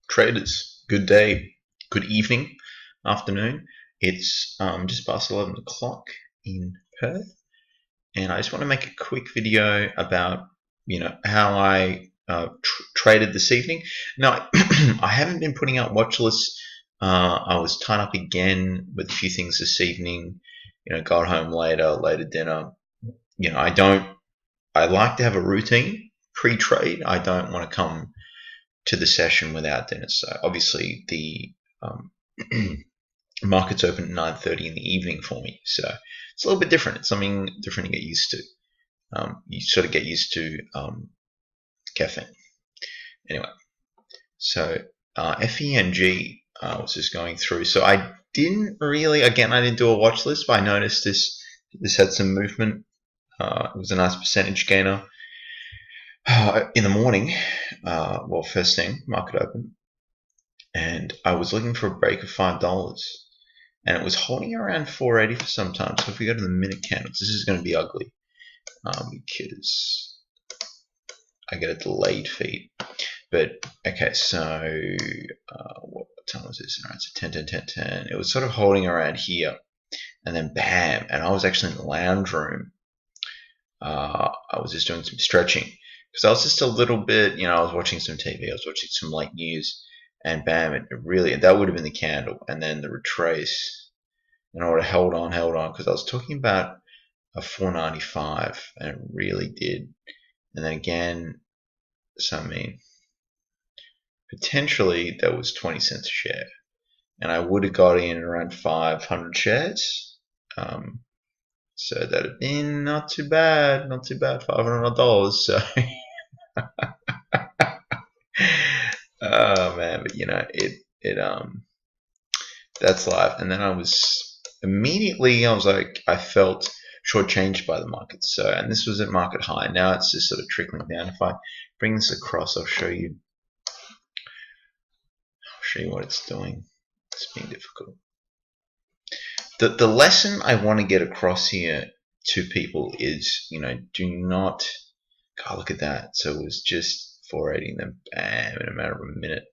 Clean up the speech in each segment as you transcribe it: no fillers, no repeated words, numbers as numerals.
Traders, good day, good evening, afternoon. It's just past 11 o'clock in Perth, and I just want to make a quick video about how I traded this evening. Now, I haven't been putting out watch lists. I was tied up again with a few things this evening. Got home later dinner. I like to have a routine pre-trade. I don't want to come to the session without dinner. So obviously the markets open at 9:30 in the evening for me. So it's a little bit different. It's something different to get used to. You sort of get used to caffeine. Anyway, so FENG was just going through. So I didn't do a watch list, but I noticed this had some movement. It was a nice percentage gainer. In the morning, first thing, market open, and I was looking for a break of $5, and it was holding around 480 for some time. So if we go to the minute candles, this is going to be ugly because I get a delayed feed. But okay, so what time was this? All right, so 10, 10, 10, 10. It was sort of holding around here, and then bam, and I was actually in the lounge room. I was just doing some stretching. Because I was just a little bit, I was watching some TV, I was watching some late news, and bam, it really, that would have been the candle, and then the retrace, and I would have held on, because I was talking about a 495, and it really did, and then again, so I mean, potentially that was 20 cents a share, and I would have got in around 500 shares, so that'd have been not too bad, $500, so. Oh man, but that's life. And then I felt shortchanged by the market. So, and this was at market high. Now it's just sort of trickling down. If I bring this across, I'll show you what it's doing. It's being difficult. The lesson I want to get across here to people is, do not. God, look at that. So it was just 480, and then bam, in a matter of a minute,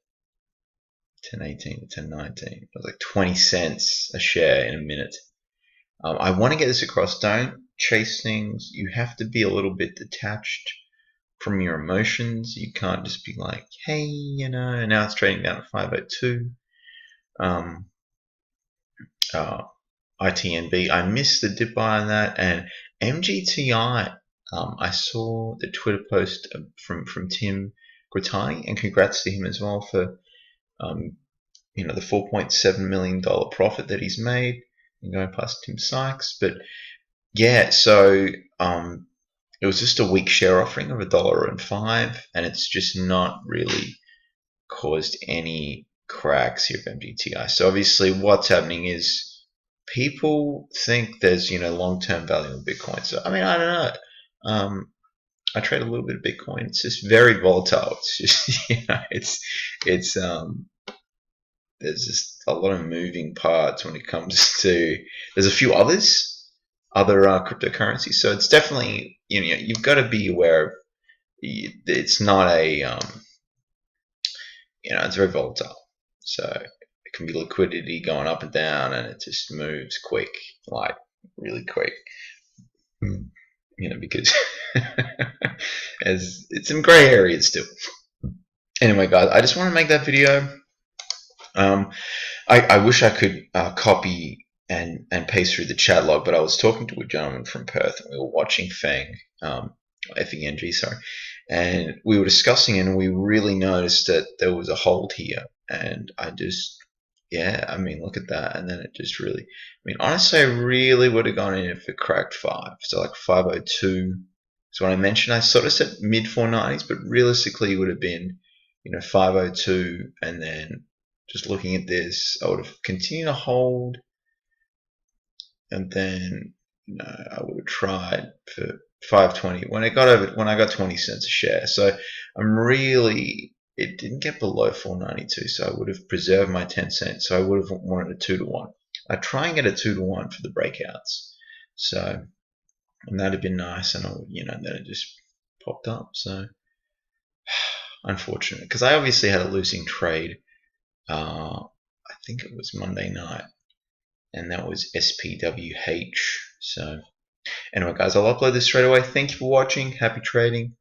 1018 to 1019. It was like 20 cents a share in a minute. I want to get this across. Don't chase things. You have to be a little bit detached from your emotions. You can't just be like, hey, now it's trading down at 502. ITNB, I missed the dip buy on that, and MGTI. I saw the Twitter post from Tim Grittani, and congrats to him as well for the $4.7 million profit that he's made and going past Tim Sykes. But yeah, so it was just a weak share offering of $1.05, and it's just not really caused any cracks here of MGTI. So obviously what's happening is people think there's long-term value in Bitcoin. So I mean, I don't know. I trade a little bit of Bitcoin. It's just very volatile. It's just it's there's just a lot of moving parts when it comes to. There's a few other cryptocurrencies. So it's definitely you've got to be aware of. It's not a it's very volatile. So it can be liquidity going up and down, and it just moves quick, like really quick. Because as it's in gray areas still. Anyway, guys, I just want to make that video. I wish I could copy and paste through the chat log, but I was talking to a gentleman from Perth, and we were watching FENG, FENG, sorry, and we were discussing, and we really noticed that there was a hold here, and I just, I mean, look at that, and then it just really, honestly, I really would have gone in if it cracked 5, so like 502. So when I mentioned, I sort of said mid 490s, but realistically, it would have been, 502, and then just looking at this, I would have continued to hold, and then, I would have tried for 520 when I got 20 cents a share. So it didn't get below 492, so I would have preserved my 10 cents. So I would have wanted a 2-to-1. I try and get a 2-to-1 for the breakouts. So, and that'd have been nice, and then it just popped up. So unfortunate, because I obviously had a losing trade I think it was Monday night, and that was SPWH. So anyway, guys, I'll upload this straight away. Thank you for watching. Happy trading.